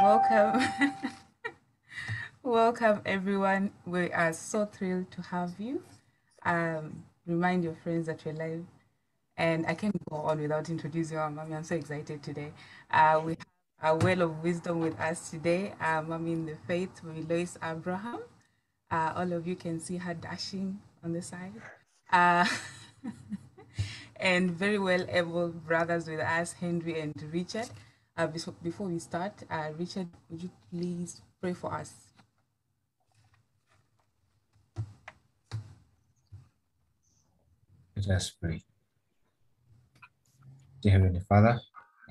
welcome. Welcome, everyone. We are so thrilled to have you. Remind your friends that you're live. And I can't go on without introducing our mommy. I'm so excited today. We have a well of wisdom with us today. Mommy in the faith, Mommy Lois Abraham. All of you can see her dashing on the side. Uh, and very well able brothers with us, Henry and Richard. Before we start, Richard, would you please pray for us? Let us pray. Dear Heavenly Father,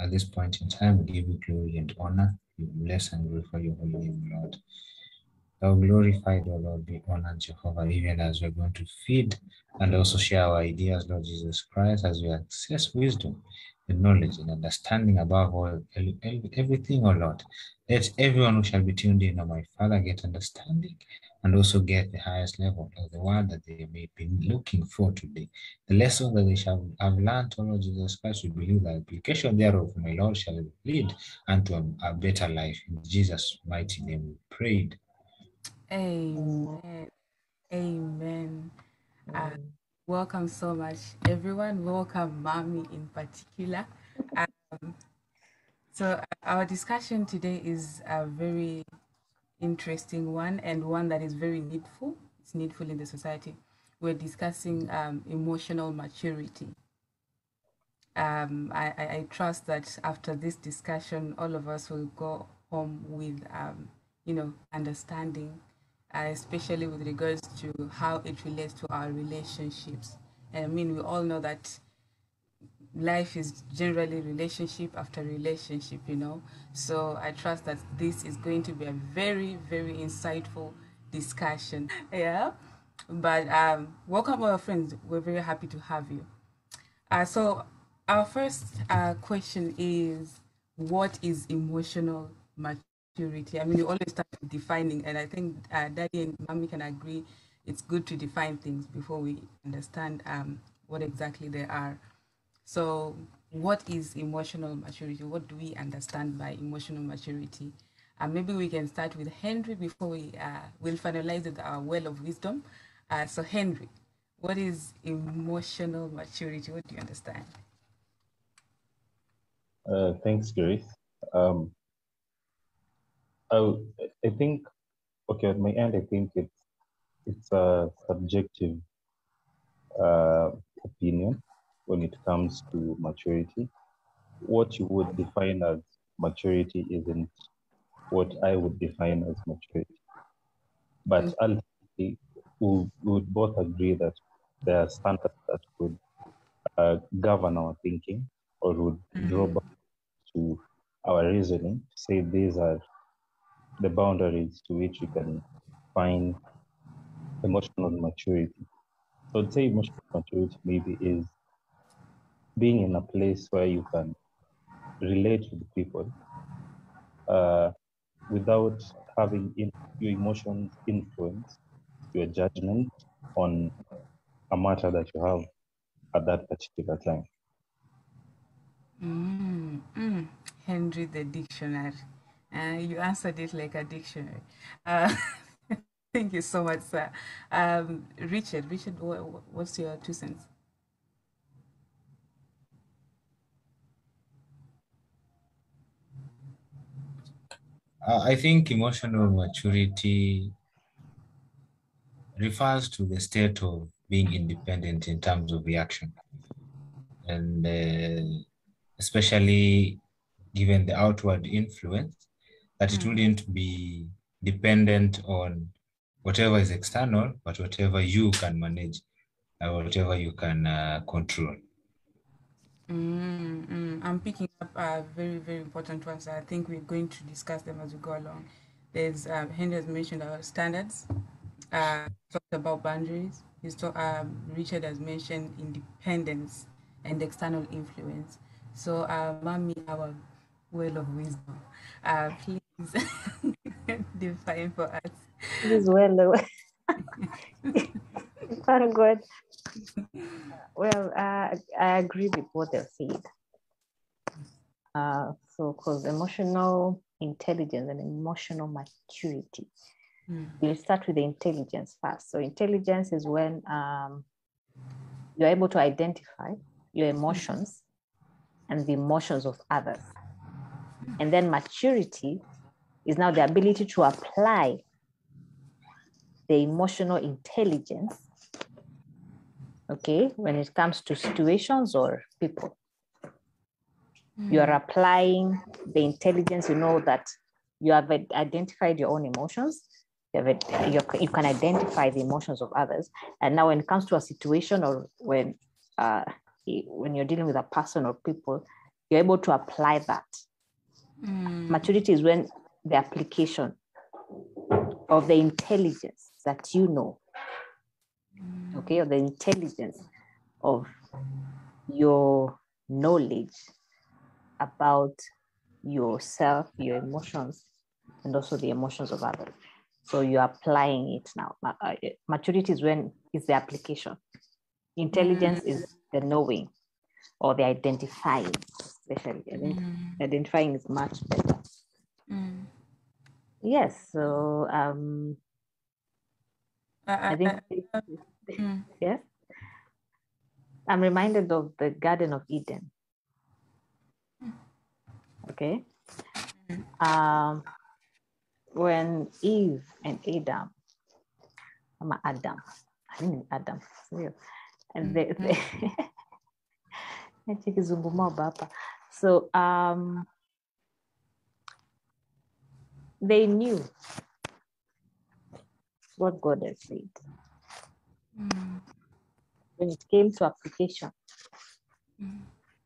at this point in time, we give you glory and honor. We bless and glorify your holy name, Lord. Thou glorified, O Lord, be honored, Jehovah, even as we're going to feed and also share our ideas, Lord Jesus Christ, as we access wisdom and knowledge and understanding above all, everything, O Lord. Let everyone who shall be tuned in, O my Father, get understanding and also get the highest level of the word that they may be looking for today. The lesson that they shall have learned, O Lord Jesus Christ, we believe the application thereof, my Lord, shall lead unto a better life. In Jesus' mighty name we prayed. Amen. Amen. Welcome so much, everyone. Welcome, Mommy in particular. So, our discussion today is a very interesting one and one that is very needful. It's needful in the society. We're discussing emotional maturity. I trust that after this discussion, all of us will go home with, understanding, especially with regards to how it relates to our relationships. And I mean, we all know that life is generally relationship after relationship, So I trust that this is going to be a very, very insightful discussion. Yeah. But welcome, our friends. We're very happy to have you. So our first question is, what is emotional maturity? I mean, you always start with defining, and I think Daddy and Mommy can agree it's good to define things before we understand what exactly they are. So, what is emotional maturity? What do we understand by emotional maturity? Maybe we can start with Henry before we will finalize with our well of wisdom. So, Henry, what is emotional maturity? What do you understand? Thanks, Grace. Um, I, I think, okay, at my end, I think it's a subjective opinion when it comes to maturity. What you would define as maturity isn't what I would define as maturity. But ultimately, we would both agree that there are standards that would govern our thinking or would draw back to our reasoning, say these are the boundaries to which you can find emotional maturity. So I'd say emotional maturity maybe is being in a place where you can relate with people without having your emotions influence your judgment on a matter that you have at that particular time. Henry the dictionary. You answered it like a dictionary. Uh, thank you so much, sir. Richard, what's your 2 cents? I think emotional maturity refers to the state of being independent in terms of reaction. And especially given the outward influence, that it wouldn't be dependent on whatever is external, but whatever you can manage, or whatever you can control. I'm picking up very, very important ones. I think we're going to discuss them as we go along. There's Henry has mentioned our standards, talked about boundaries. Richard has mentioned independence and external influence. So, Mommy, our well of wisdom, please define for us. This well, thank God. Well, I agree with what they've said. So, because emotional intelligence and emotional maturity. We'll start with the intelligence first. So intelligence is when you're able to identify your emotions and the emotions of others. And then maturity is now the ability to apply the emotional intelligence, okay, when it comes to situations or people. You are applying the intelligence, you know that you have identified your own emotions, you can identify the emotions of others. And now when it comes to a situation or when you're dealing with a person or people, you're able to apply that. Maturity is when the application of the intelligence that you know, okay, or the intelligence of your knowledge about yourself, your emotions, and also the emotions of others. So you're applying it now. Maturity is when it's the application. Intelligence is the knowing or the identifying, especially. I think identifying is much better. Yes, so I think, yes, I'm reminded of the Garden of Eden. Okay. When Eve and Adam, and so they knew what God had said. When it came to application,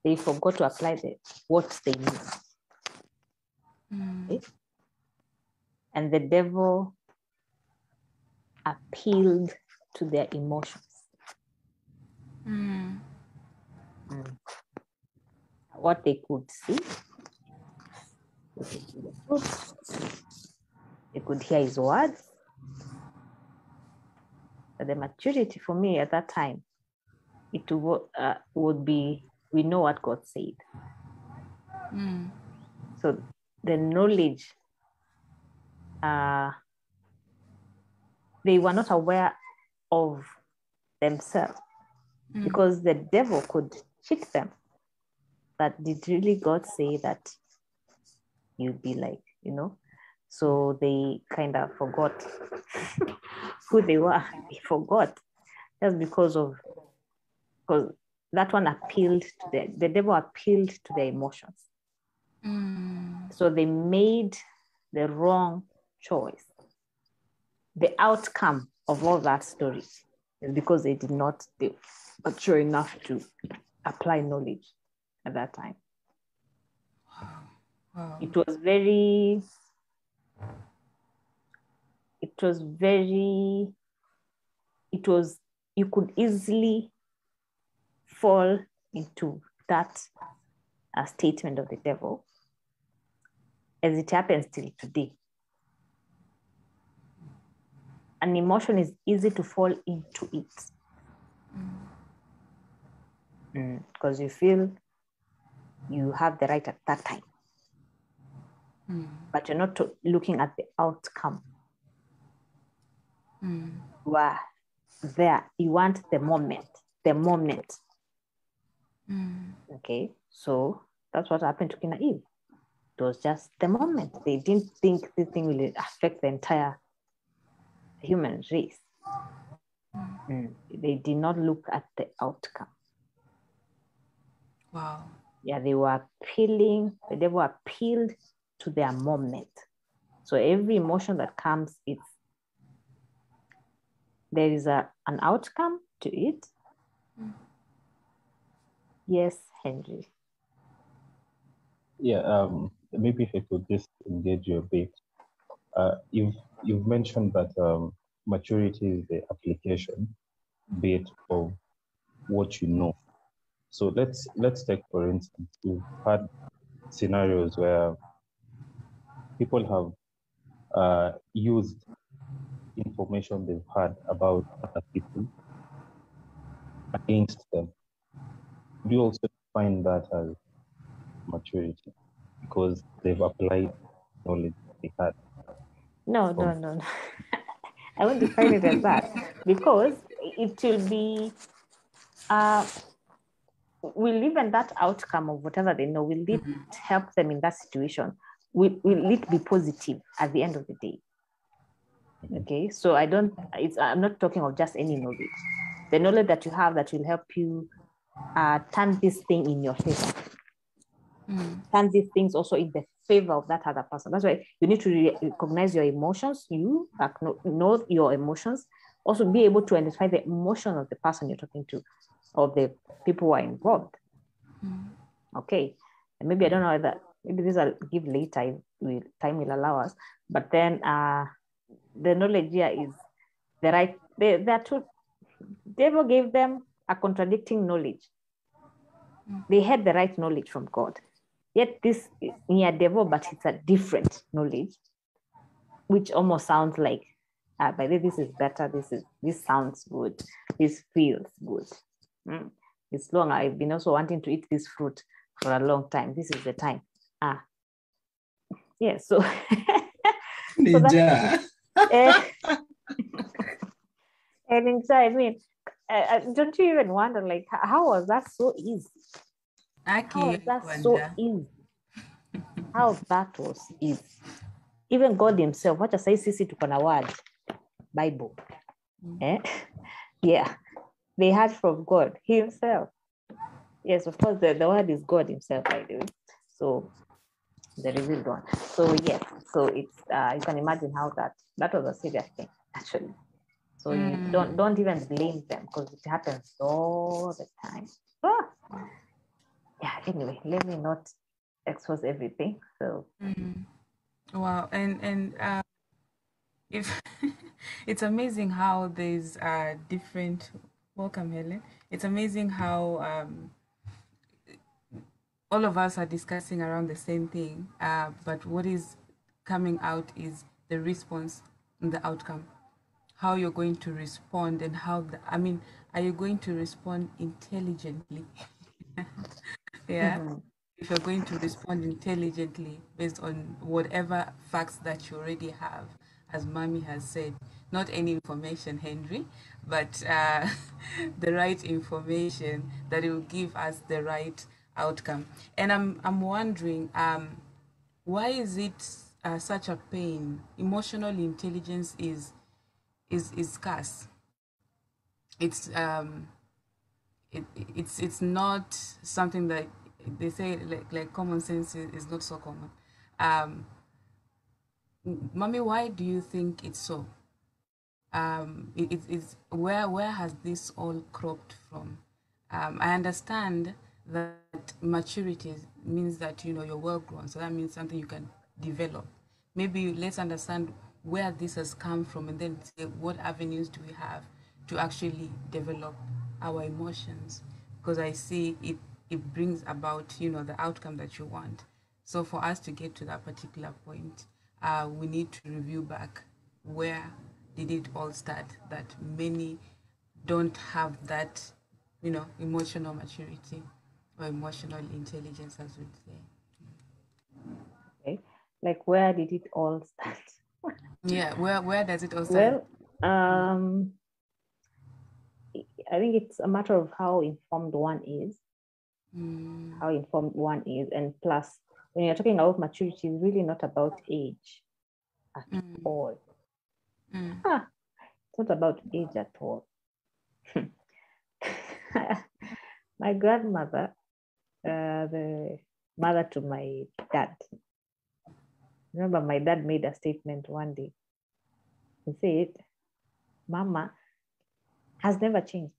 they forgot to apply what they knew. Okay? And the devil appealed to their emotions. What they could see, they could see the truth, they could hear his words. But the maturity for me at that time, it would be, we know what God said. So the knowledge, they were not aware of themselves because the devil could cheat them. But did really God say that you'd be like, So they kind of forgot who they were. They forgot just because that one appealed to the devil appealed to their emotions. So they made the wrong choice. The outcome of all that story is because they did not mature enough to apply knowledge at that time. Wow. You could easily fall into that statement of the devil, as it happens till today. An emotion is easy to fall into it because you feel you have the right at that time, but you're not looking at the outcome. You are there. You want the moment. Okay, so that's what happened to Cain and Eve. It was just the moment. They didn't think this thing will affect the entire human race. They did not look at the outcome. Wow. Yeah, the devil appealed to their moment. So every emotion that comes, there is an outcome to it. Yes, Henry. Yeah, maybe if I could just engage you a bit. You've mentioned that maturity is the application bit of what you know. So let's take, for instance, we've had scenarios where people have used information they've had about other people against them. Do you also find that as maturity? because they've applied knowledge they had. No. I won't define it as that because it will be, will even that outcome of whatever they know, will it help them in that situation? Will it be positive at the end of the day? Okay, so I'm not talking of just any knowledge. The knowledge that you have that will help you turn this thing in your favor. Turn these things also in the favor of that other person. That's why you need to recognize your emotions. You know your emotions. Also be able to identify the emotion of the person you're talking to, or the people who are involved. Okay, and maybe I don't know that. Maybe this I'll give later. Time will allow us. But then the knowledge here is the right. They are two. Devil gave them a contradicting knowledge. They had the right knowledge from God. Yet this is near devil, but it's a different knowledge, which almost sounds like, by the way, this is better. This sounds good. This feels good. It's long. I've been also wanting to eat this fruit for a long time. This is the time. Yeah. So. Ninja. And I mean, don't you even wonder, like, how was that so easy? How was that so easy? How that was easy. Even God himself, what I say, sisi tuko na word, Bible. Yeah, they heard from God himself. Yes, of course, the word is God himself, by the way. So the revealed one. So yes, so it's you can imagine how that was a serious thing, actually. So you don't even blame them because it happens all the time. Yeah, anyway, let me not expose everything. So wow, and if it's amazing how there's different. Welcome, Helen. It's amazing how all of us are discussing around the same thing, but what is coming out is the response and the outcome. How you're going to respond and are you going to respond intelligently? Yeah. If you're going to respond intelligently based on whatever facts that you already have, as Mami has said, not any information, Henry, but the right information that will give us the right outcome. And I'm wondering, why is it such a pain? Emotional intelligence is scarce. It's it's not something that they say like common sense is not so common. Mommy, why do you think it's so? It's where has this all cropped from? I understand that maturity means that you're well grown, so that means something you can develop. Maybe let's understand where this has come from, and then say what avenues do we have to actually develop our emotions, because I see it brings about the outcome that you want. So for us to get to that particular point, we need to review back where did it all start, that many don't have that emotional maturity or emotional intelligence, as we'd say. Okay, like where did it all start? Yeah, where does it all start? Well, I think it's a matter of how informed one is. How informed one is, and plus, when you're talking about maturity, it's really not about age at all. It's not about age at all. My grandmother, the mother to my dad, remember my dad made a statement one day. He said, Mama has never changed.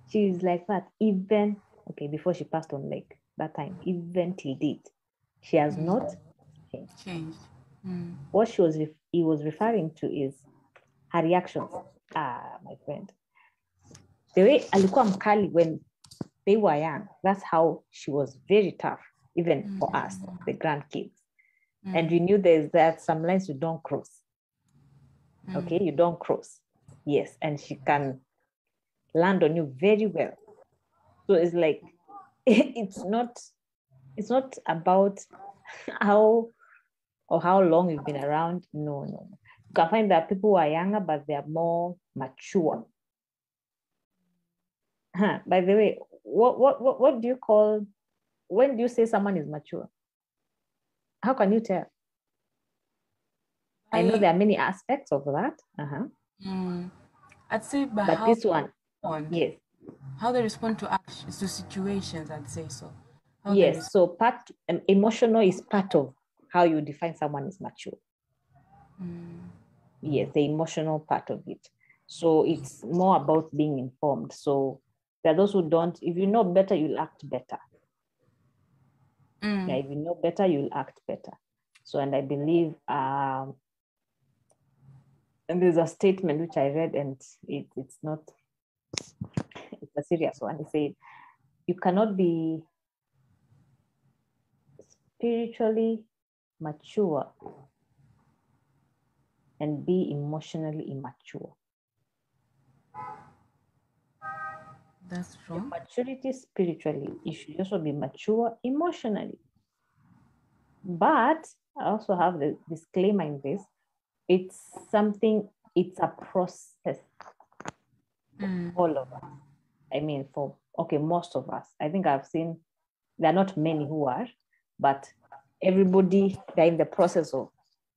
She's like that, even, okay, before she passed on, like that time, even till date, she has not changed. What he was referring to is her reactions. My friend. The way alikuwa mkali when they were young, that's how she was very tough, even for us, the grandkids. And we knew that some lines you don't cross. Okay, you don't cross. Yes, and she can land on you very well. So it's like, it's not It's not about how long you've been around. No. You can find that people who are younger, but they are more mature. By the way, what do you call, when do you say someone is mature? How can you tell? I know there are many aspects of that. I'd say by But how this one, respond, yes. how they respond to actions, to situations, I'd say so. How Yes, so emotional is part of how you define someone is mature. Yes, the emotional part of it. So it's more about being informed. So there are those who don't, if you know better, you'll act better. Yeah, if you know better, you'll act better. So, and I believe, and there's a statement which I read, and it's a serious one. It said, you cannot be spiritually mature and be emotionally immature. That's true. Your maturity spiritually, you should also be mature emotionally. But I also have the disclaimer in this. It's a process for all of us. I mean, most of us. I think I've seen, there are not many who are, but everybody, they're in the process of,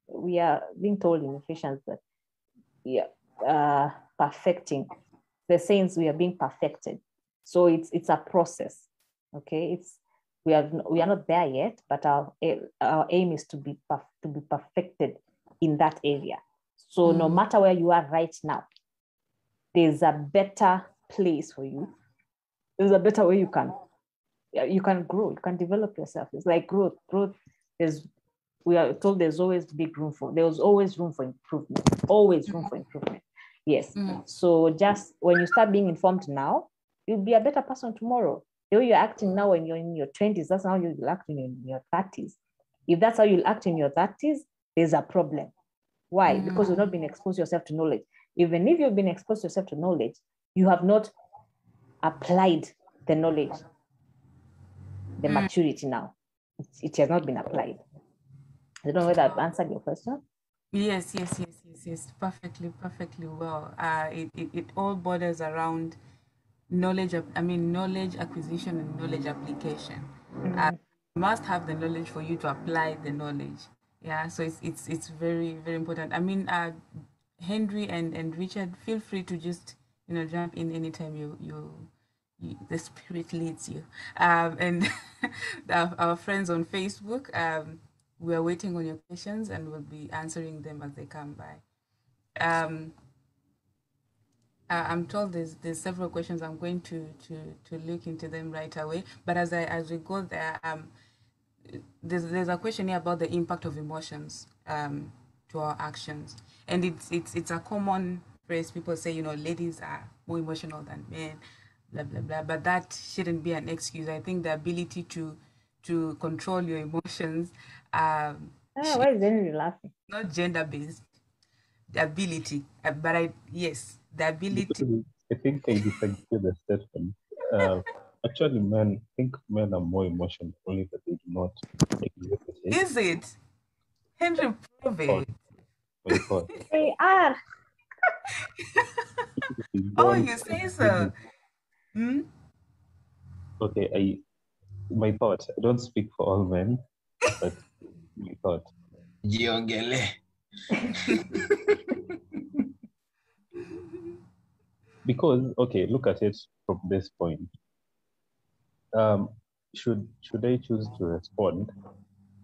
we are being told in Ephesians that perfecting, the saints, we are being perfected. So it's a process, okay? We are not there yet, but our aim is to be perfected in that area. So no matter where you are right now, there's a better place for you. There's a better way you can grow, you can develop yourself. It's like growth. We are told there's always always room for improvement. Always room for improvement. Yes. So just when you start being informed now, you'll be a better person tomorrow. The way you're acting now when you're in your 20s, that's how you'll act in your 30s. If that's how you'll act in your 30s, there's a problem. Why? Because you've not been exposed yourself to knowledge. Even if you've been exposed yourself to knowledge, you have not applied the knowledge, the maturity now. It has not been applied. I don't know whether I've answered your question. Yes. Perfectly well. It all borders around knowledge acquisition and knowledge application. You must have the knowledge for you to apply the knowledge. Yeah, so it's very, very important. Henry and Richard, feel free to just jump in anytime you the spirit leads you. And our friends on Facebook, we are waiting on your questions and we'll be answering them as they come by. I'm told there's several questions. I'm going to look into them right away. But as we go there, there's a question here about the impact of emotions to our actions, and it's a common phrase. People say, ladies are more emotional than men, blah blah blah. But that shouldn't be an excuse. I think the ability to control your emotions, why is Henry laughing? not gender based. The ability, the ability. Because I think I disagree with the statement. Actually, I think men are more emotional, only that they do not exhibit it. Is it? Henry, prove it. They are. Oh, you say so? Okay, my thought. I don't speak for all men, but my thought. Giongele. Because, okay, look at it from this point. Should I choose to respond?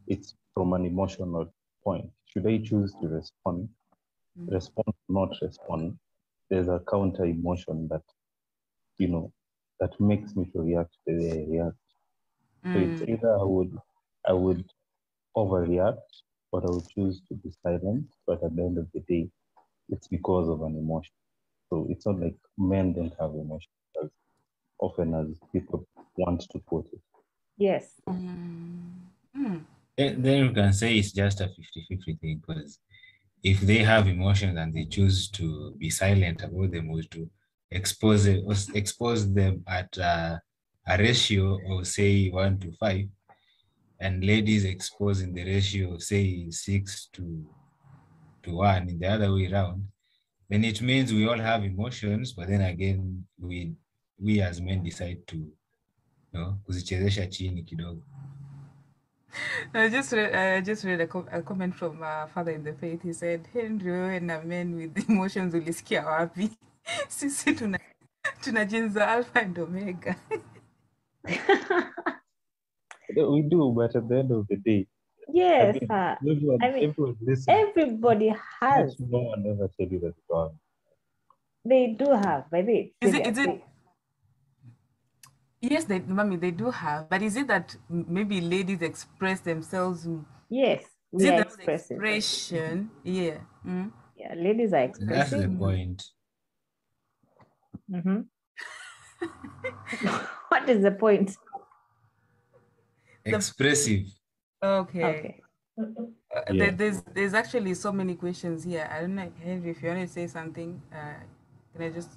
It's from an emotional point. Should I choose to respond, not respond? There's a counter emotion that, that makes me to react the way I react. So it's either I would overreact, or I would choose to be silent. But at the end of the day, it's because of an emotion. So it's not like men don't have emotions as often as people want to put it. Yes. Then you can say it's just a 50-50 thing, because if they have emotions and they choose to be silent about them, or to expose them at a ratio of say 1 to 5, and ladies expose in the ratio, say 6 to 1, in the other way around, then it means we all have emotions, but then again, we as men decide to, kuzichezesha chini kidogo. I just read a comment from Father in the Faith. He said, Henry, wewe na men with emotions ulisikia wapi? Sisi tuna genes za alpha and omega. We do, but at the end of the day, Yes, everyone listens. everybody has. No one ever tell you that wrong. They do have, but Is it? Yes, Mommy, they do have. But is it that maybe ladies express themselves? Yes, Is it the expressive. expression? Yeah. Mm? Yeah, ladies are expressive. That's the point. Mm-hmm. What is the point? Expressive. Okay. Yeah. There's actually so many questions here. I don't know, Henry, if you want to say something, can I just?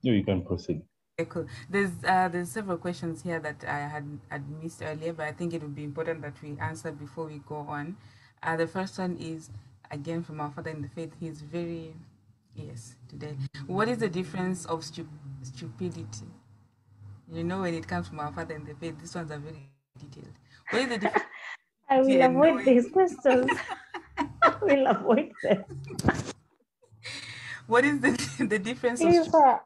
No, you can proceed. Okay, cool. There's several questions here that I had missed earlier, but I think it would be important that we answer before we go on. The first one is again from our Father in the Faith. He's very today. What is the difference of stupidity? You know, when it comes from our Father in the Faith, these ones are very detailed. What is the difference? I will avoid these questions. I will avoid them. What is the difference of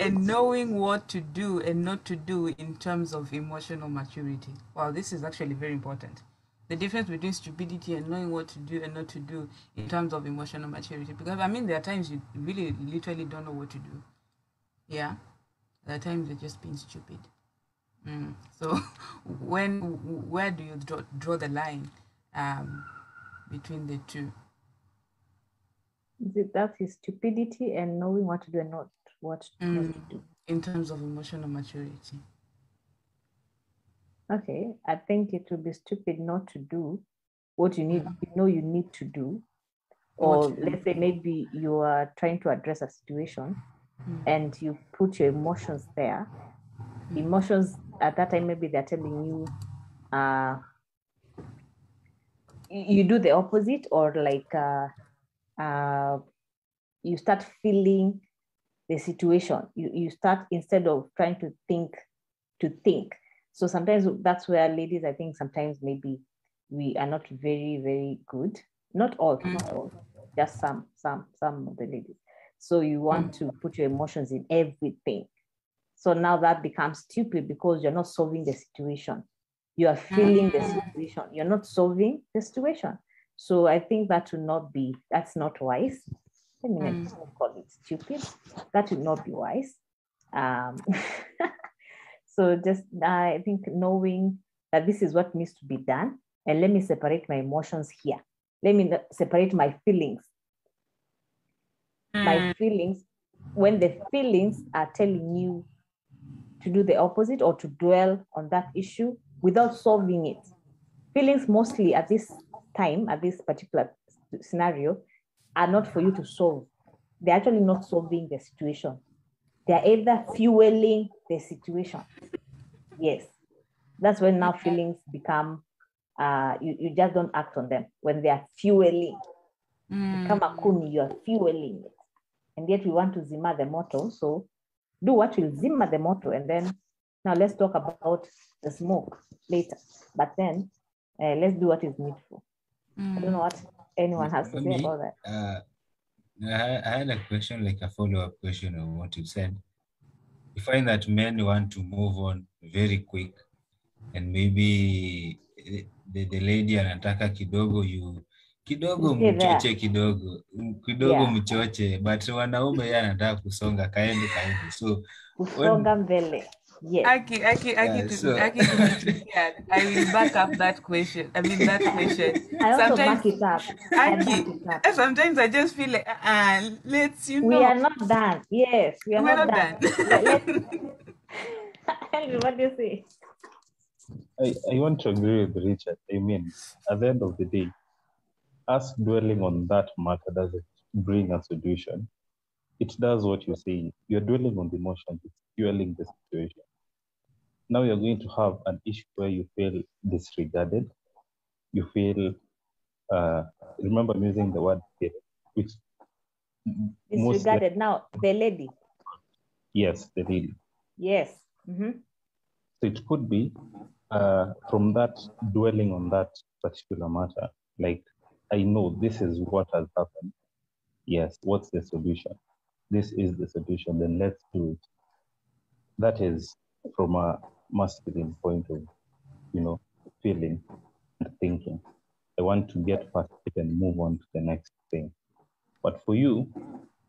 and knowing what to do and not to do in terms of emotional maturity? Wow, this is actually very important. The difference between stupidity and knowing what to do and not to do in terms of emotional maturity. Because I mean, there are times you really literally don't know what to do. Yeah, there are times you're just being stupid. So where do you draw the line between the two? That is stupidity and knowing what to do and not what not to do. In terms of emotional maturity. Okay, I think it would be stupid not to do what you need, you need to do. Or let's say maybe you are trying to address a situation and you put your emotions there. Emotions at that time, maybe they're telling you, you do the opposite, or like you start feeling the situation. You start, instead of trying to think. So sometimes that's where ladies, I think sometimes maybe we are not very, very good. Not all, just some of the ladies. So you want to put your emotions in everything. So now that becomes stupid because you're not solving the situation. You are feeling the situation. You're not solving the situation. So I think that's not wise. I mean, I don't call it stupid. That would not be wise. So just, I think knowing that this is what needs to be done, and let me separate my emotions here. Let me separate my feelings. My feelings, when the feelings are telling you to do the opposite or to dwell on that issue without solving it. Feelings mostly at this time, at this particular scenario, are not for you to solve. They're actually not solving the situation. They're either fueling the situation. Yes. That's when now feelings become, you just don't act on them. When they are fueling. Kama kuni, you are fueling it. And yet we want to zima the moto. So do what will zima the moto. And then, now let's talk about the smoke later. But then, let's do what is needful. I don't know what anyone has to say about that. I had a question, like a follow-up question on what you said. You find that men want to move on very quick, and maybe the lady anataka kidogo mchoche kidogo mchoche, but wanaume yeye anataka kusonga kaende. So kusonga mbele. Yes. Aki, I will back up that question. I mean, that question. I also back it up. Sometimes I just feel like, let's, we are not done. Yes, we are not done. What do you say? I want to agree with Richard. I mean, at the end of the day, us dwelling on that matter doesn't bring a solution. It does what you say. You're dwelling on the emotion. It's fueling the situation. Now you're going to have an issue where you feel disregarded. You feel, remember I'm using the word here, which Disregarded. Now, the lady. Yes, the lady. Yes. So it could be from that dwelling on that particular matter, like, I know this is what has happened. Yes, what's the solution? This is the solution, then let's do it. That is from a masculine point of, feeling and thinking. I want to get past it and move on to the next thing. But for you,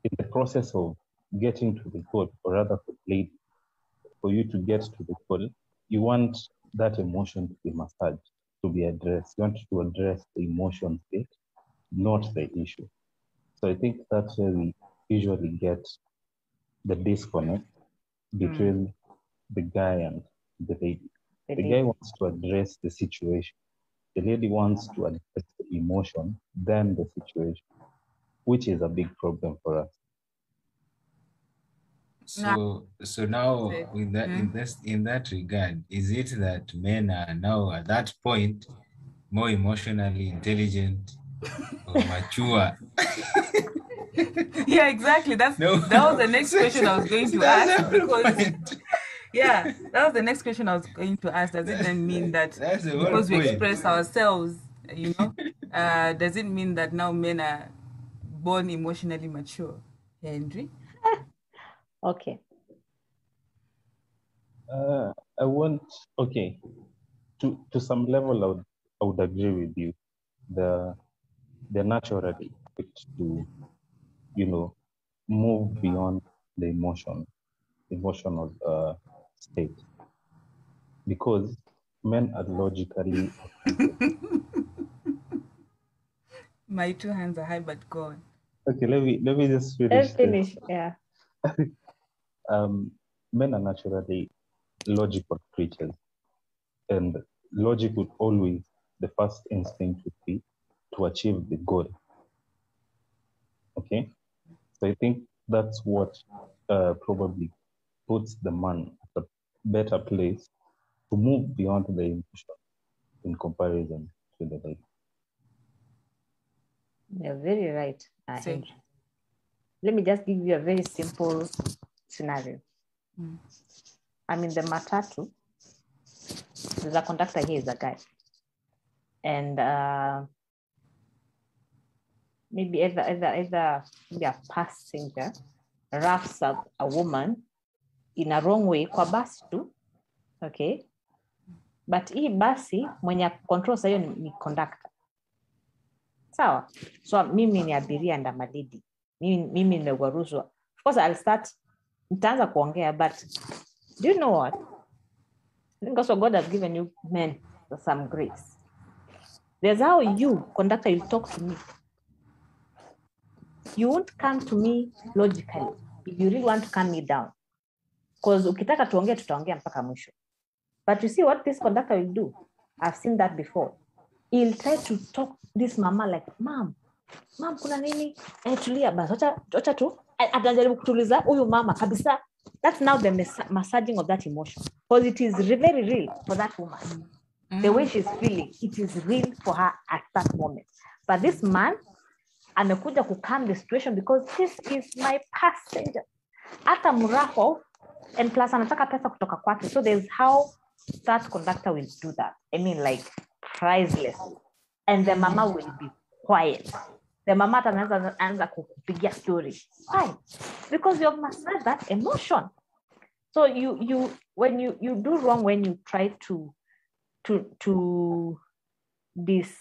in the process of getting to the goal, or rather for the lady, for you to get to the goal, you want that emotion to be massaged, to be addressed. You want to address the emotion state, not the issue. So I think that's where we usually get the disconnect between the guy and the lady. The guy wants to address the situation. The lady wants to address the emotion, then the situation, which is a big problem for us. So now with that, in that regard, is it that men are now at that point more emotionally intelligent or mature? Yeah, exactly. That was the next question I was going to ask. That was the next question I was going to ask. Does it then mean that because we express ourselves, does it mean that now men are born emotionally mature? Henry? Okay. Okay. To some level, I would agree with you. They're naturally equipped to, move beyond the emotional state, because men are logically oriented. My two hands are high, but go on. Okay, let me just finish. Let's finish. Yeah. Men are naturally logical creatures, and logic would always, the first instinct would be to achieve the goal. Okay, so I think that's what probably puts the man at a better place to move beyond the emotion in comparison to the lady. You're very right, Henry. Let me just give you a very simple scenario. I'm in the matatu. The conductor here is a guy. And maybe either a passenger roughs up a woman in a wrong way kwa basi tu. Okay. But hii basi mwenye control sayo ni conductor. Sawa. So mimi ni abiria and I'm a lady. Mimi nimewaruzwa. Of course I'll start nitaanza kuongea, but do you know what? I think also God has given you men some grace. There's how you, conductor, you talk to me. You won't come to me logically if you really want to calm me down. Because ukitaka tuongea tutaongea mpaka mwisho. But you see what this conductor will do? I've seen that before. He'll try to talk this mama like, mom, kuna nini? Tulia basi, wacha tu. Atajaribu kutuliza huyu mama kabisa. That's now the massaging of that emotion. Because it is very real for that woman. The way she's feeling, it is real for her at that moment. But this man, amekuja ku calm the situation because this is my passenger. Ata muraho, and plus anataka pesa kutoka kwake. So there's how that conductor will do that. I mean, like, priceless. And the mama will be quiet. The mama anaanza kupigia story. Why? Because you have mastered that emotion. So you when you do wrong, when you try to dismiss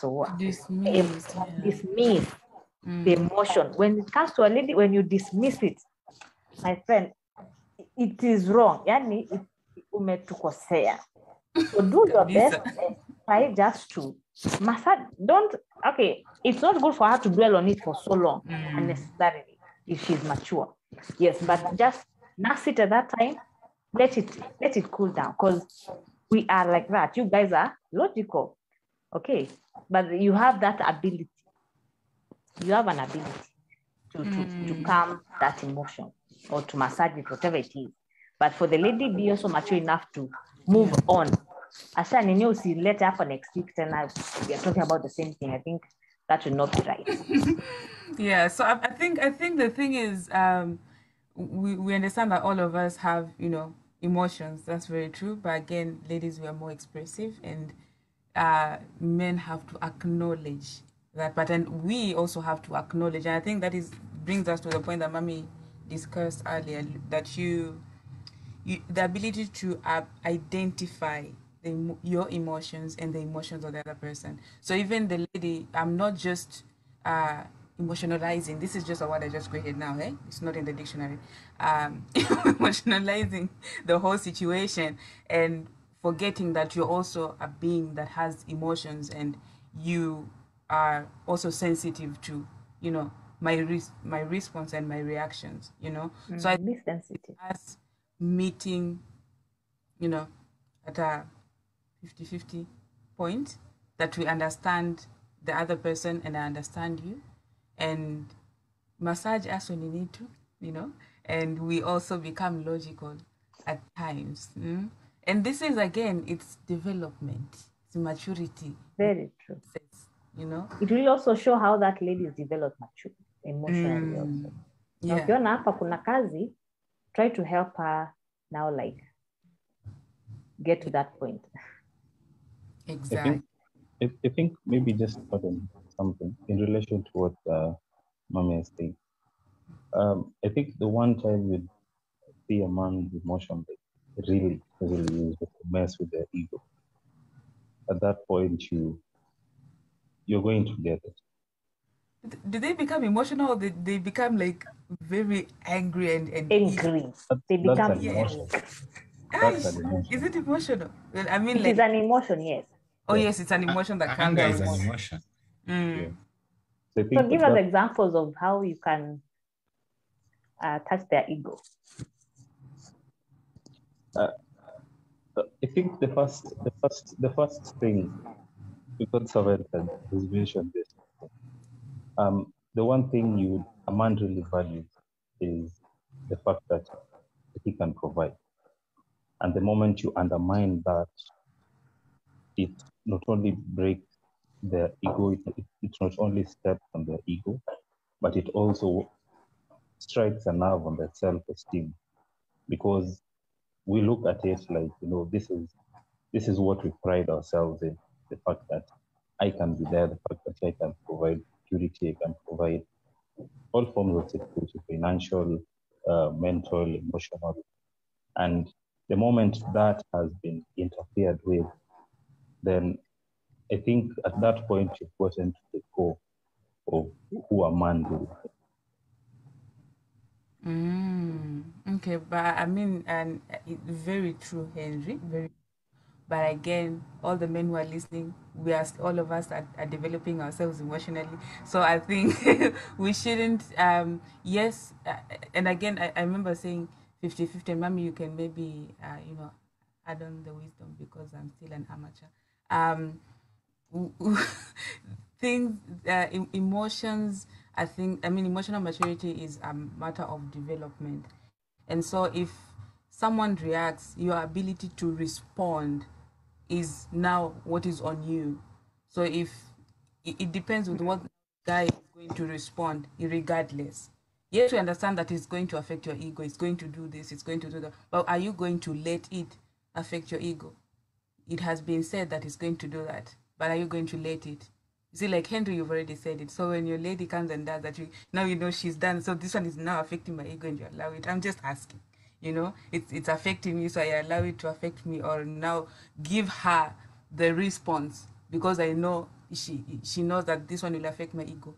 or what? Dismiss the emotion. When it comes to a lady, when you dismiss it, my friend, it is wrong. Yani umetukosea. So do your best and try just to massage. It's not good for her to dwell on it for so long unnecessarily if she's mature. Yes, but just nurse it at that time. Let it cool down, because we are like that. You guys are logical, okay, but you have that ability. You have an ability to calm that emotion. or to massage it, whatever it is. But for the lady, be also mature enough to move on. Asha nini see later for next week, then we are talking about the same thing. I think that should not be right. Yeah, so I think the thing is, we understand that all of us have, you know, emotions. That's very true. But again, ladies, we are more expressive, and men have to acknowledge that. But then we also have to acknowledge, and I think that is brings us to the point that Mami discussed earlier, that the ability to identify your emotions and the emotions of the other person. So even the lady, I'm not just emotionalizing. This is just a word I just created now. It's not in the dictionary. Emotionalizing the whole situation and forgetting that you're also a being that has emotions, and you are also sensitive to, you know, my response and my reactions. You know, so I Be sensitive. as meeting, you know, at a 50-50 point, that we understand the other person and I understand you, and massage us when you need to, you know, and we also become logical at times. And this is, again, it's development, it's maturity. Very true. You know, it will also show how that lady is developed mature emotionally also. Na yeah, ukiona hapa kuna kazi, try to help her now, like get to that point. exactly. I think maybe just adding something in relation to what Mami is saying. I think the one time you see a man's emotion that really is just to mess with their ego. At that point, you're going to get it. Do they become emotional, or they become like very angry and Angry. They become That's an emotion. That's an emotion. Is it emotional? Well, I mean, it like, is an emotion, yes. oh yes, it's an emotion that comes Anger out. is an emotion. Yeah. So I So think give us examples of how you can touch their ego. I think the first thing, because Savet has mentioned this, the one thing a man really values is the fact that he can provide. And the moment you undermine that, it not only breaks their ego, it not only steps on their ego, but it also strikes a nerve on their self-esteem. Because we look at it like, you know, this is what we pride ourselves in, the fact that I can be there, the fact that I can provide security, I can provide all forms of security, financial, mental, emotional. And the moment that has been interfered with, then I think at that point you've gotten to the core of who a man really is. Okay, but I mean, and very true, Henry. Very. But again, all the men who are listening, all of us are developing ourselves emotionally. So I think we shouldn't. Yes, and again, I remember saying 50-50. Mommy, you can maybe you know, add on the wisdom because I'm still an amateur. Things, emotions. I mean, emotional maturity is a matter of development, and so if someone reacts, your ability to respond is now what is on you. So if it depends on what guy is going to respond, regardless. You have to understand that it's going to affect your ego. It's going to do this. It's going to do that. But are you going to let it affect your ego? It has been said that it's going to do that, but are you going to let it? You see, like Henry, you've already said it. So when your lady comes and does that, now you know she's done. So this one is now affecting my ego, and you allow it. I'm just asking. You know, it's affecting me, so I allow it to affect me, or now give her the response because I know she knows that this one will affect my ego.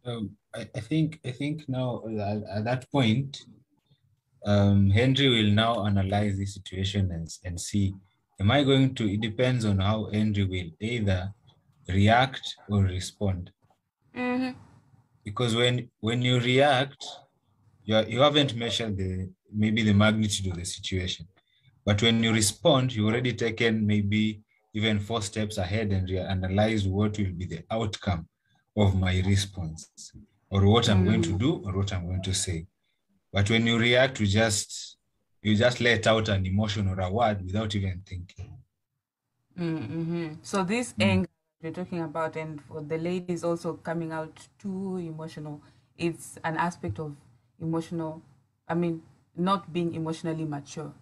I think now at that point, Henry will now analyze the situation and see, am I going to, it depends on how Henry will either react or respond. Because when you react, you haven't measured maybe the magnitude of the situation. But when you respond, you've already taken maybe even 4 steps ahead and analyze what will be the outcome of my response. or what I'm going to do, or what I'm going to say. But when you react, you just let out an emotion or a word without even thinking. So this anger we're talking about, and for the ladies also coming out too emotional, it's an aspect of emotional, not being emotionally mature.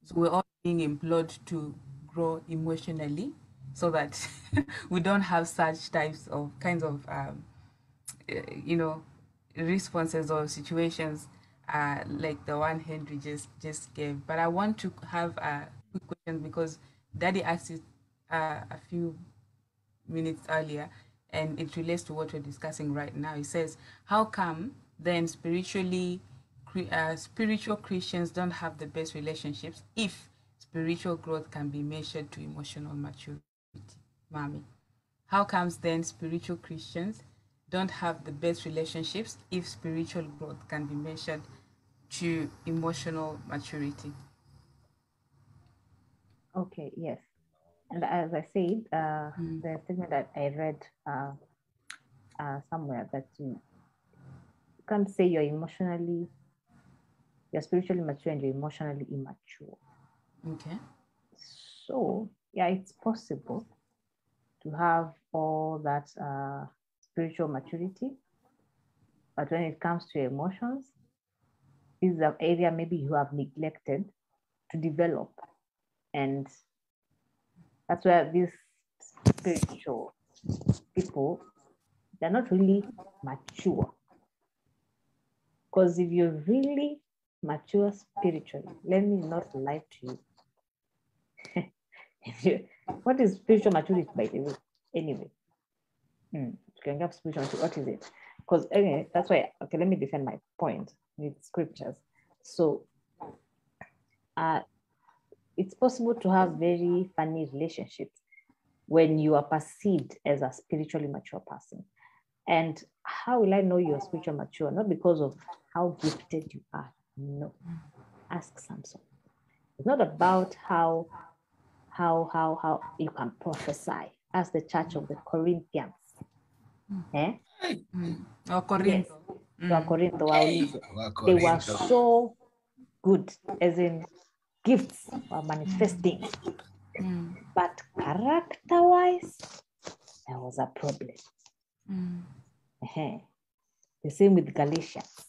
So we're all being implored to grow emotionally so that we don't have such types of kinds of you know, responses or situations like the one Henry just gave. But I want to have a quick question because Daddy asked it a few minutes earlier, and it relates to what we're discussing right now. He says, "How come then spiritual Christians don't have the best relationships if spiritual growth can be measured to emotional maturity, mommy? How comes then spiritual Christians don't have the best relationships if spiritual growth can be measured to emotional maturity?" Okay, yes. And as I said, the statement that I read somewhere that you can't say you're spiritually mature and you're emotionally immature. Okay. So yeah, it's possible to have all that spiritual maturity, but when it comes to emotions, this is an area maybe you have neglected to develop, and that's where these spiritual people, they're not really mature. Because if you're really mature spiritually, let me not lie to you. What is spiritual maturity, by the way? Anyway, you can have spiritual maturity. What is it? Because anyway, that's why, okay, let me defend my point with scriptures. So it's possible to have very funny relationships when you are perceived as a spiritually mature person. And how will I know you're spiritually mature? Not because of how gifted you are. No. Ask Samson. It's not about how you can prophesy. Ask the church of the Corinthians. Or Corinth. Yes. Corinth, they were so good, as in gifts were manifesting. But character-wise, there was a problem. The same with Galatians.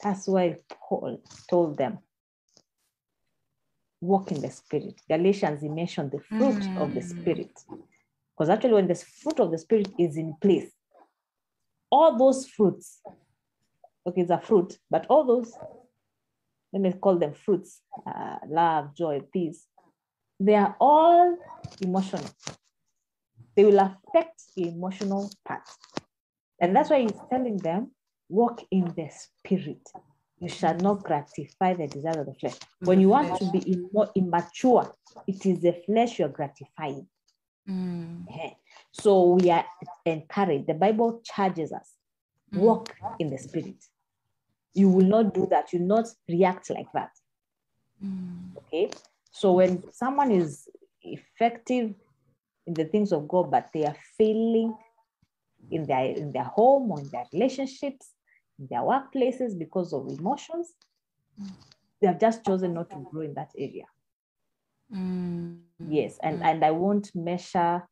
That's why Paul told them, walk in the spirit. Galatians, he mentioned the fruit of the spirit. Because actually when the fruit of the spirit is in place, all those fruits, okay, it's a fruit, but all those, let me call them fruits, love, joy, peace, they are all emotional. They will affect the emotional part. And that's why he's telling them, walk in the spirit. You shall not gratify the desire of the flesh. When you want to be more immature, it is the flesh you're gratifying. So we are encouraged. The Bible charges us, walk in the spirit. You will not do that. You will not react like that. Okay? So when someone is effective in the things of God, but they are failing in their home or in their relationships, in their workplaces because of emotions, they have just chosen not to grow in that area. Yes, and I won't measure.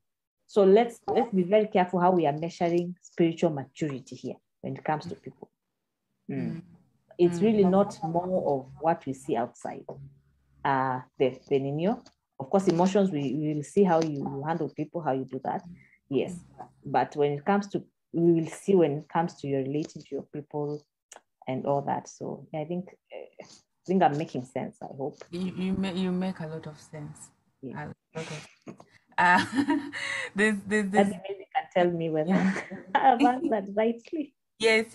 So let's be very careful how we are measuring spiritual maturity here when it comes to people. It's really not more of what we see outside. The Nino. Of course, emotions, we will see how you handle people, how you do that. Yes. But when it comes to, we will see when it comes to your relating to your people and all that. So I think I'm making sense, I hope. You make a lot of sense. Yeah. A lot of there's Daddy maybe can tell me whether I've answered rightly. Yes.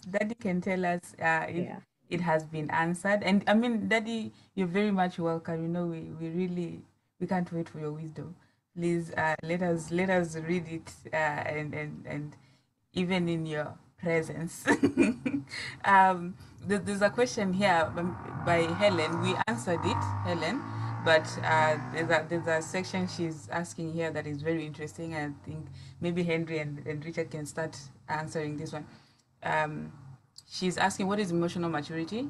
Daddy can tell us if it has been answered. And I mean, Daddy, you're very much welcome. You know, we can't wait for your wisdom. Please let us read it and even in your presence. There's a question here by Helen. We answered it, Helen, But there's a section she's asking here that is very interesting. I think maybe Henry and Richard can start answering this one. She's asking, what is emotional maturity?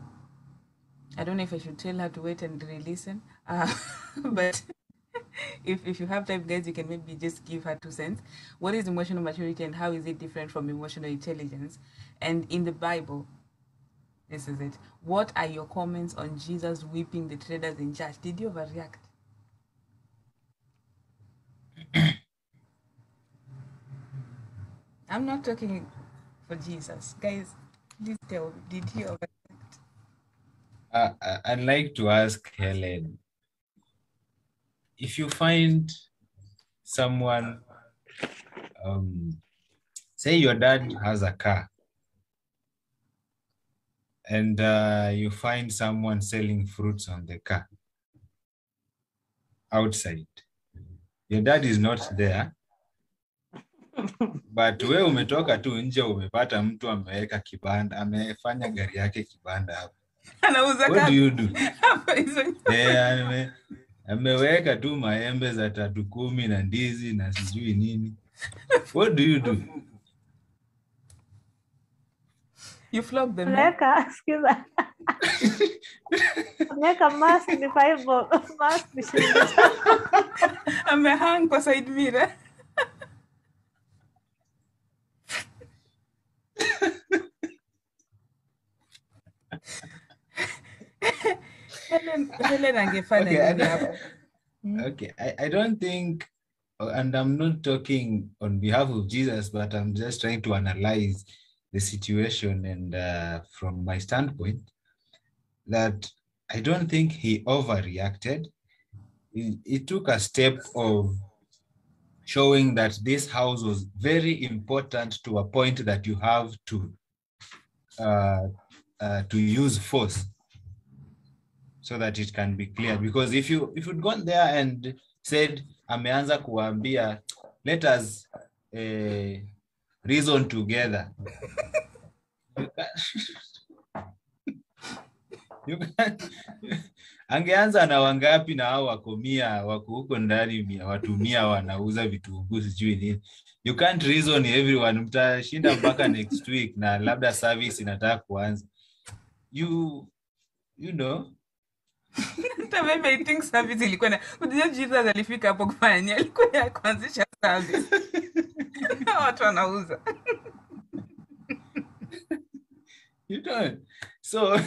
I don't know if I should tell her to wait and re-listen. But if you have time, guys, you can maybe just give her 2 cents. What is emotional maturity and how is it different from emotional intelligence? And in the Bible, this is it. What are your comments on Jesus whipping the traders in church? Did you overreact? I'm not talking for Jesus. Guys, please tell me, did he overreact? I'd like to ask Helen, if you find someone, say your dad has a car, and you find someone selling fruits on the car outside. Your dad is not there, but we umetoka tu nje, umepata mtu ameweka kibanda, amefanya gari yake kibanda hapo. What do you do? Ameweka tu maembe za 310 na ndizi na sijui nini. What do you do? You flog them. Excuse me. Make a mask in the Bible. Mask. Amehang kwa side mirror. Helen angefanya nini hapo? Okay, I don't think, and I'm not talking on behalf of Jesus, but I'm just trying to analyze the situation, and from my standpoint, that I don't think he overreacted. He took a step of showing that this house was very important to a point that you have to use force so that it can be cleared. Because if you'd gone there and said, ameanza kuambia, let us reason together. Angeanza na wangapi na hao wako 100 wako huko ndani, watu 100 wanauza vitunguu sijui nini. You can't reason everyone, mtashinda mpaka next week na labda service inataka kuanza. You know. Maybe I think service ilikuwa na kujua Jesus alifika hapo kufanya alikuwa ya kuanzisha service. Watu wanauza. You don't. So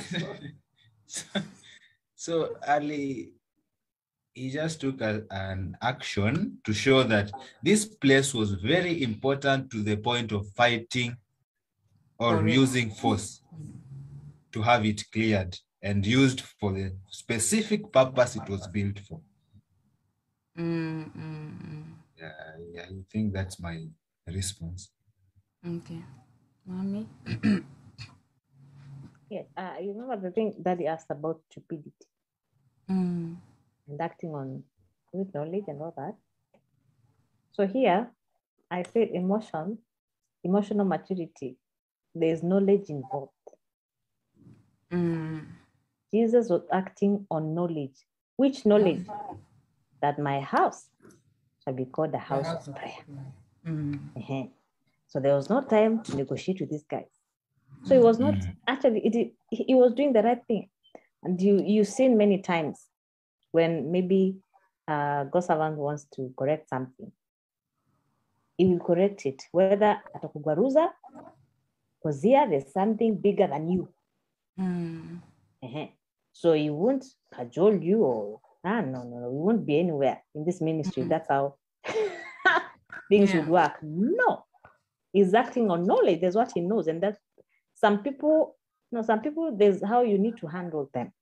Ali, he just took an action to show that this place was very important to the point of fighting or using force to have it cleared and used for the specific purpose it was built for. Yeah, I think that's my response. Okay. Mommy? Yeah, you remember the thing Daddy asked about stupidity and acting on with knowledge and all that. So here, I said emotional maturity. There's knowledge involved. Jesus was acting on knowledge. Which knowledge? That my house shall be called the house of prayer. So there was no time to negotiate with these guys. So he was not actually, he was doing the right thing. And you've seen many times when maybe God's servant wants to correct something, he will correct it, whether atakugaruza, because here there's something bigger than you. So he won't cajole you or, no, we won't be anywhere in this ministry. That's how things would work. No, he's acting on knowledge. There's what he knows. And that some people, there's how you need to handle them.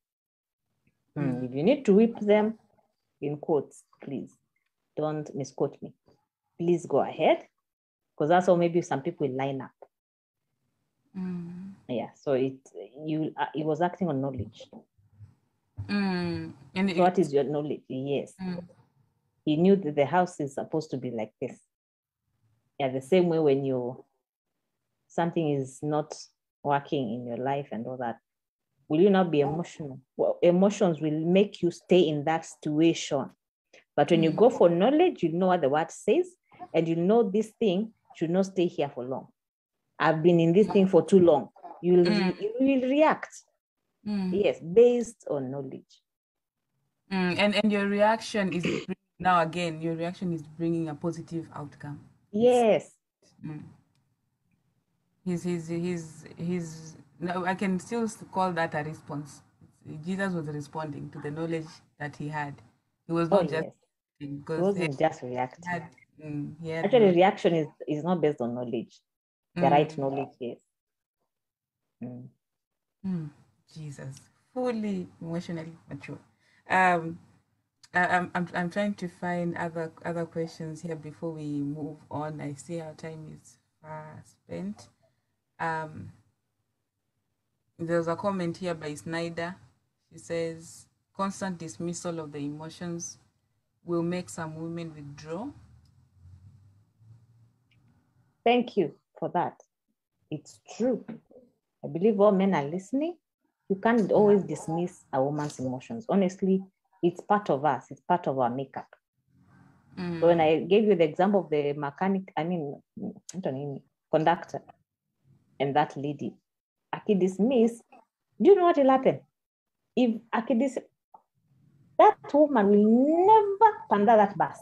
If you need to whip them, in quotes, please, don't misquote me. Please go ahead, because that's how maybe some people will line up. Yeah, so it was acting on knowledge. And so what is your knowledge? Yes. He knew that the house is supposed to be like this. Yeah, the same way when something is not working in your life and all that, will you not be emotional? Well, emotions will make you stay in that situation. But when you go for knowledge, you know what the word says, and you know this thing should not stay here for long. I've been in this thing for too long. You will react. Yes, based on knowledge. And your reaction is now again, your reaction is bringing a positive outcome. Yes. He's no, I can still call that a response. Jesus was responding to the knowledge that he had. He was not just because he wasn't just reacting. Actually, reaction is not based on knowledge. The right knowledge, yes. Jesus, fully emotionally mature. I'm trying to find other questions here before we move on. I see our time is far spent. There's a comment here by Snyder. She says, constant dismissal of the emotions will make some women withdraw. Thank you for that. It's true. I believe all men are listening. You can't always dismiss a woman's emotions. Honestly, it's part of us. It's part of our makeup. So when I gave you the example of the conductor and that lady, I could dismiss. Do you know what will happen? If I could dismiss, that woman will never panda that bus.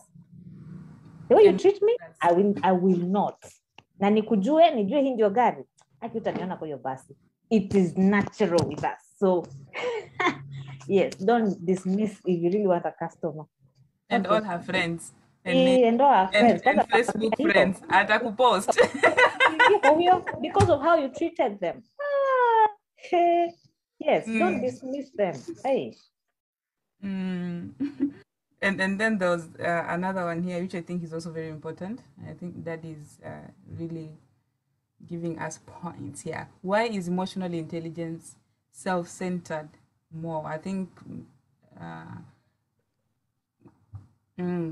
The way you treat me, I will not. Na nikujue, nijue hii ndio gari. Haki utaniona kwa hiyo basi. It is natural with us. So, yes, don't dismiss if you really want a customer. And all her friends. And all her friends. And Facebook friends. Atakupost. Because of how you treated them. Yes, don't dismiss them. Hey. And then there was another one here, which I think is also very important. I think that is really giving us points here. Why is emotional intelligence self-centered more? I think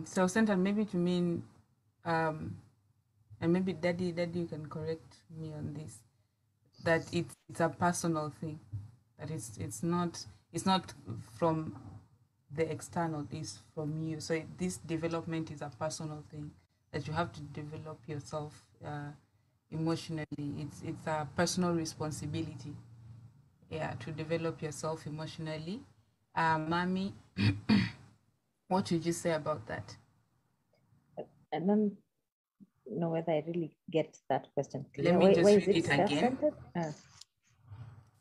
self-centered maybe to mean, and maybe Daddy, you can correct me on this, that it's a personal thing, that it's not from the external, is from you. So this development is a personal thing that you have to develop yourself emotionally. It's a personal responsibility, to develop yourself emotionally. Mommy, what would you say about that? I don't know whether I really get that question clear. Let me just why read it again.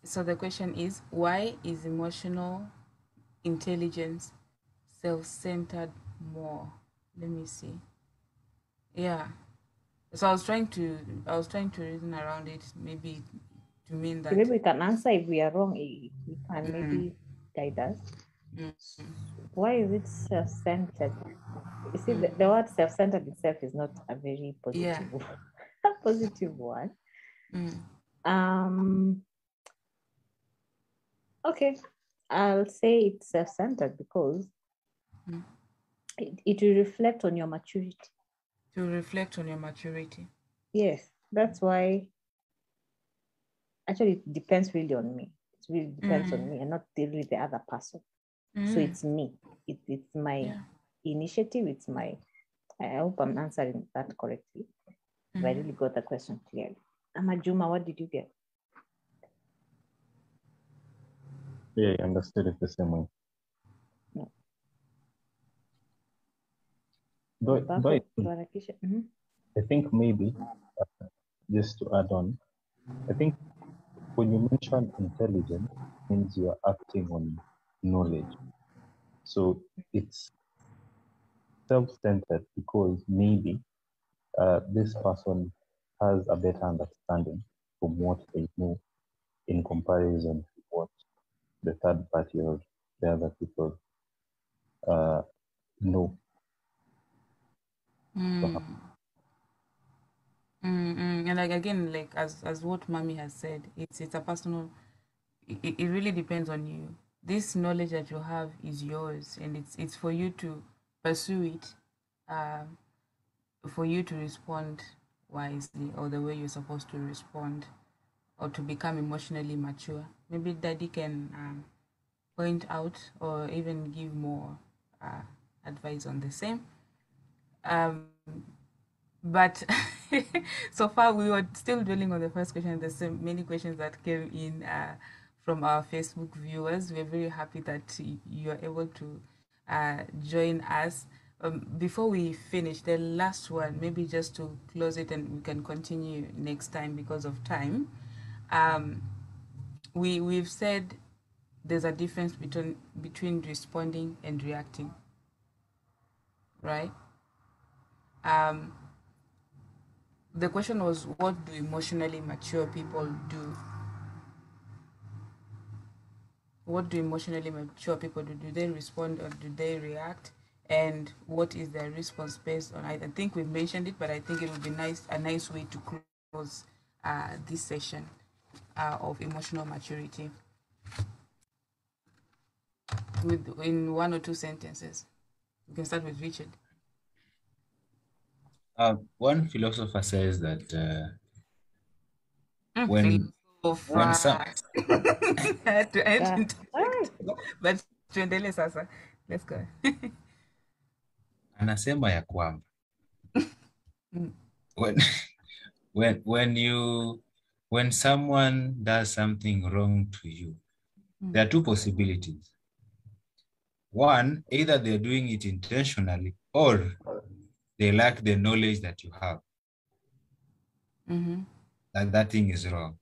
So the question is, why is emotional intelligence self-centered more? Let me see. Yeah. So I was trying to reason around it, maybe to mean that. Maybe we can answer. If we are wrong, we can maybe guide us. Why is it self-centered? You see, the word self-centered itself is not a very positive, positive one. Okay, I'll say it's self-centered because it will reflect on your maturity. To reflect on your maturity. Yes, that's why. Actually, it depends really on me. It really depends on me and not really the other person. So it's me. It's my initiative. It's my. I hope I'm answering that correctly. If I really got the question clearly. Amajuma, what did you get? Yeah, I understood it the same way. No. I think maybe, just to add on, I think when you mention intelligence, it means you're acting on knowledge. So it's self-centered because maybe this person has a better understanding from what they know in comparison to what the third party or the other people know. And like again, like as what Mommy has said, it's a personal. It really depends on you. This knowledge that you have is yours, and it's for you to pursue it, for you to respond wisely or the way you're supposed to respond. or to become emotionally mature? Maybe Daddy can point out or even give more advice on the same. Um, but so far we were still dwelling on the first question. There's so many questions that came in from our Facebook viewers. We're very happy that you're able to join us. Before we finish, the last one, maybe just to close it and we can continue next time because of time. We've said there's a difference between responding and reacting, right? The question was, what do emotionally mature people do? What do emotionally mature people do? Do they respond or do they react? And what is their response based on? I think we've mentioned it, but I think it would be a nice way to close this session of emotional maturity in one or two sentences. We can start with Richard. One philosopher says that when some but tuendelee sasa. Let's go. anasema ya kwamba when someone does something wrong to you, there are two possibilities. One, either they're doing it intentionally or they lack the knowledge that you have. Like that thing is wrong.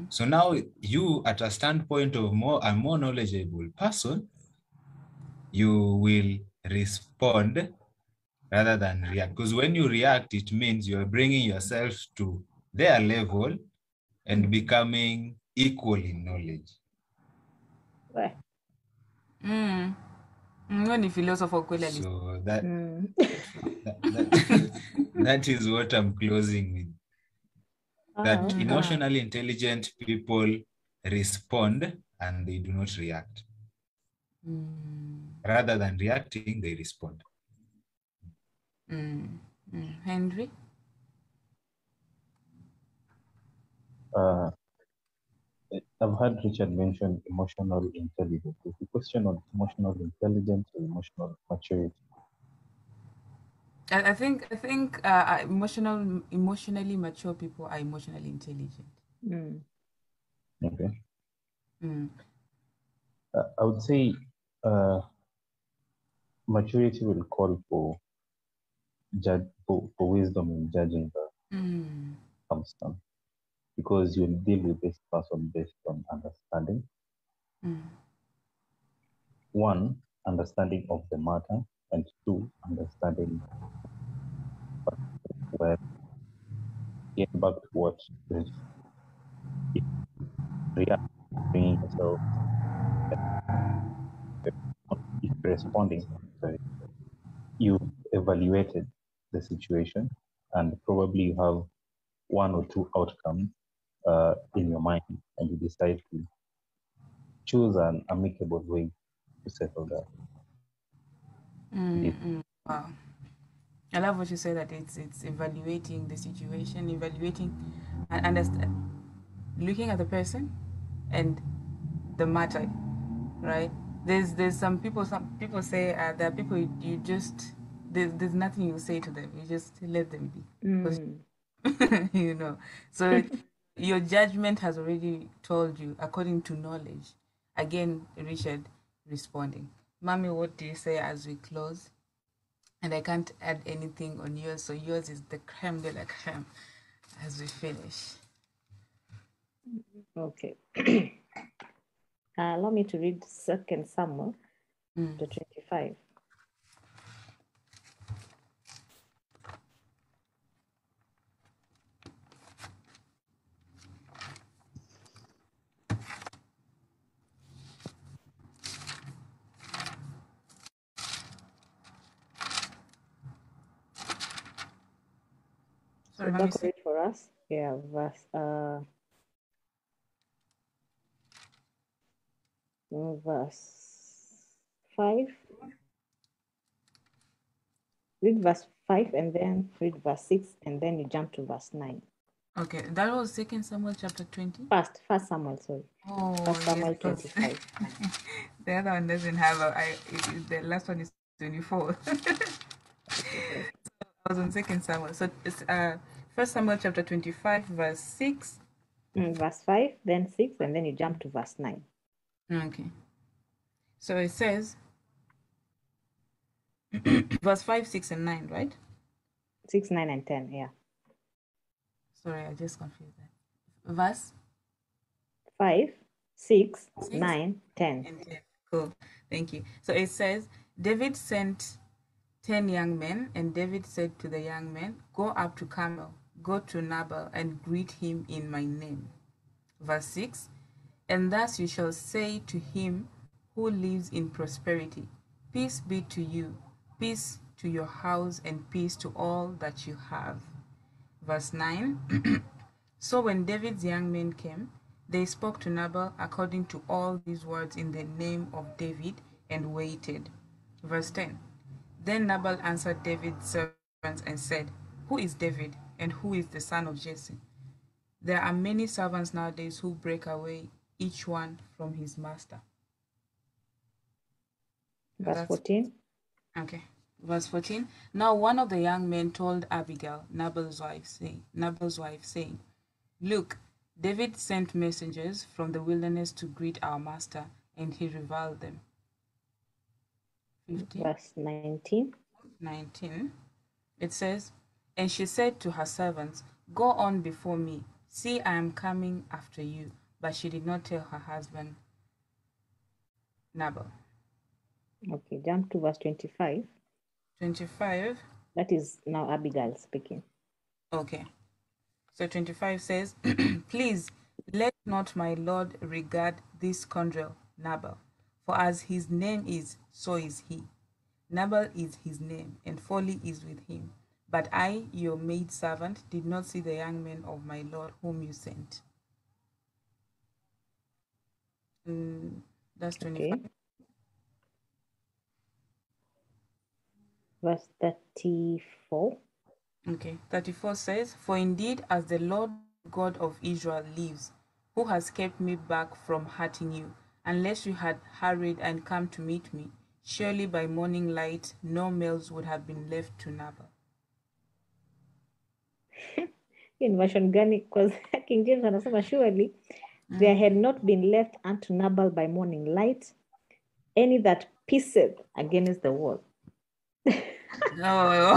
So now you, at a standpoint of a more knowledgeable person, you will respond rather than react. Because when you react, it means you're bringing yourself to their level and becoming equal in knowledge. Right. So that is what I'm closing with. That emotionally intelligent people respond and they do not react. Rather than reacting, they respond. Henry? I've heard Richard mention emotional intelligence. Is the question on emotional intelligence or emotional maturity? I think emotionally mature people are emotionally intelligent. Okay. I would say maturity will call for wisdom in judging the circumstance, because you deal with this person based on understanding. One, understanding of the matter, and two, understanding where, get back to what is bringing yourself, if responding, sorry, you've evaluated the situation and probably you have one or two outcomes in your mind, and you decide to choose an amicable way to settle that. Wow. I love what you say, that it's evaluating the situation, evaluating and understand, looking at the person and the matter, right? There's some people say there are people you just there's nothing you say to them, you just let them be. You know, so your judgment has already told you according to knowledge. Again, Richard responding. Mommy, what do you say as we close? And I can't add anything on yours, so yours is the creme de la creme as we finish. Okay. Allow me to read 2 Samuel, chapter 25. Sorry, So Mommy, read for us. Yeah, verse 5. Read verse 5 and then read verse 6 and then you jump to verse 9. Okay, that was 2 Samuel chapter 20. First Samuel, sorry. Oh, First Samuel yes, because 25. the other one doesn't have the last one is 24. Okay. I was on 2 Samuel. So it's 1 Samuel chapter 25, verse 6. Verse 5, then 6, and then you jump to verse 9. Okay. So it says, verse 5, 6, and 9, right? 6, 9, and 10, yeah. Sorry, I just confused that. Verse 5, 6, 6 9, 10. and 10. Cool. Thank you. So it says, David sent 10 young men, and David said to the young men, go up to Carmel, go to Nabal, and greet him in my name. Verse 6, and thus you shall say to him who lives in prosperity, peace be to you, peace to your house, and peace to all that you have. Verse 9, so when David's young men came, they spoke to Nabal according to all these words in the name of David, and waited. Verse 10, then Nabal answered David's servants and said, who is David, and who is the son of Jesse? There are many servants nowadays who break away, each one from his master. Verse 14. Okay. Verse 14. Now one of the young men told Abigail, Nabal's wife, saying, look, David sent messengers from the wilderness to greet our master, and he reviled them. 15. Verse 19. 19. It says, and she said to her servants, go on before me. See, I am coming after you. But she did not tell her husband, Nabal. Okay, jump to verse 25. 25. That is now Abigail speaking. Okay. So 25 says, please let not my lord regard this scoundrel, Nabal, for as his name is, so is he. Nabal is his name, and folly is with him. But I, your maidservant, did not see the young men of my lord whom you sent. That's 25. Okay. Verse 34. Okay, 34 says, for indeed, as the Lord God of Israel lives, who has kept me back from hurting you, unless you had hurried and come to meet me, surely by morning light no males would have been left to Nabal. In version gani, because King James anasema surely there had not been left unto Nabal by morning light any that pisseth against the wall. No,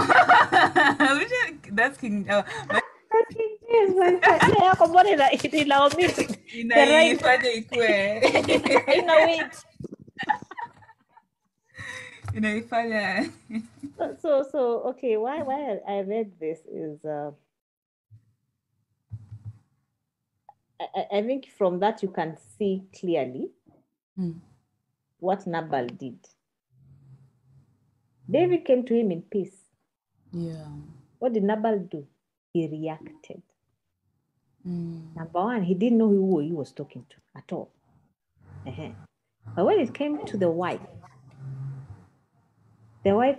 that's King. That's King James, man. Yako mbona ina omit the right ina wait. Inaifanya. So okay, why I read this is I think from that you can see clearly what Nabal did. David came to him in peace. Yeah. What did Nabal do? He reacted. Number one, he didn't know who he was talking to at all. But when it came to the wife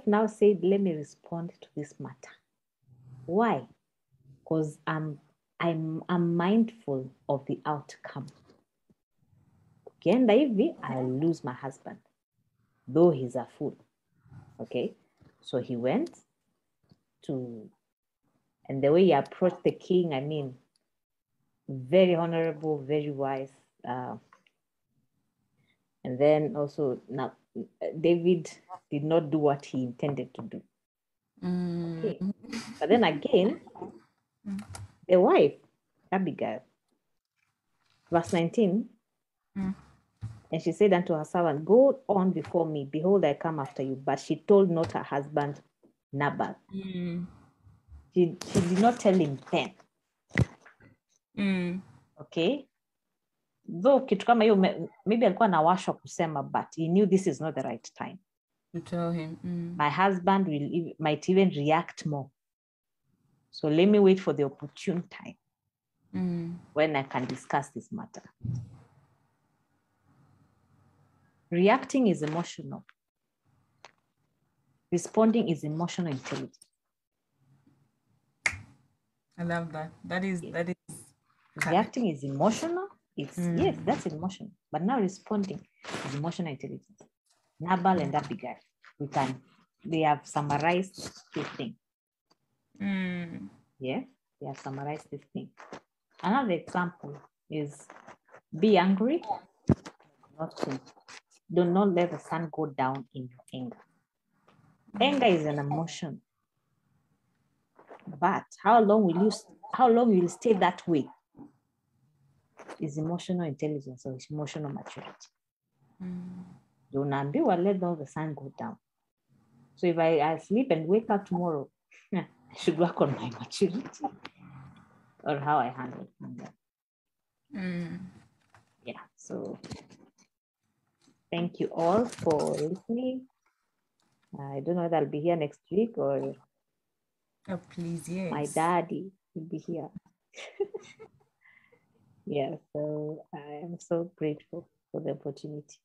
now said, let me respond to this matter. Why? Because I'm mindful of the outcome. Ukienda hivi, I'll lose my husband, though he's a fool. Okay, so he went to, and the way he approached the king, I mean, very honorable, very wise. And then also now David did not do what he intended to do. Okay. But then again, the wife, Abigail, verse 19, and she said unto her servant, go on before me, behold, I come after you. But she told not her husband Nabal. She did not tell him then. Okay. Though kitu kama hiyo maybe alikuwa anawashwa kusema, but he knew this is not the right time to tell him. My husband might even react more, so let me wait for the opportune time when I can discuss this matter. Reacting is emotional. Responding is emotional intelligence. I love that. That is Reacting is emotional. It's yes, that's emotional. But now responding is emotional intelligence. Nabal and Abigail, they have summarized this thing. Yeah, they have summarized this thing. Another example is be angry, do not let the sun go down in your anger. Anger is an emotion. But how long will you stay that way? Is emotional intelligence or emotional maturity. Don't let all the sun go down. So if I sleep and wake up tomorrow, I should work on my maturity or how I handle it. Yeah, so thank you all for listening. I don't know if I'll be here next week or please, yes. My daddy will be here. Yeah, so I am so grateful for the opportunity.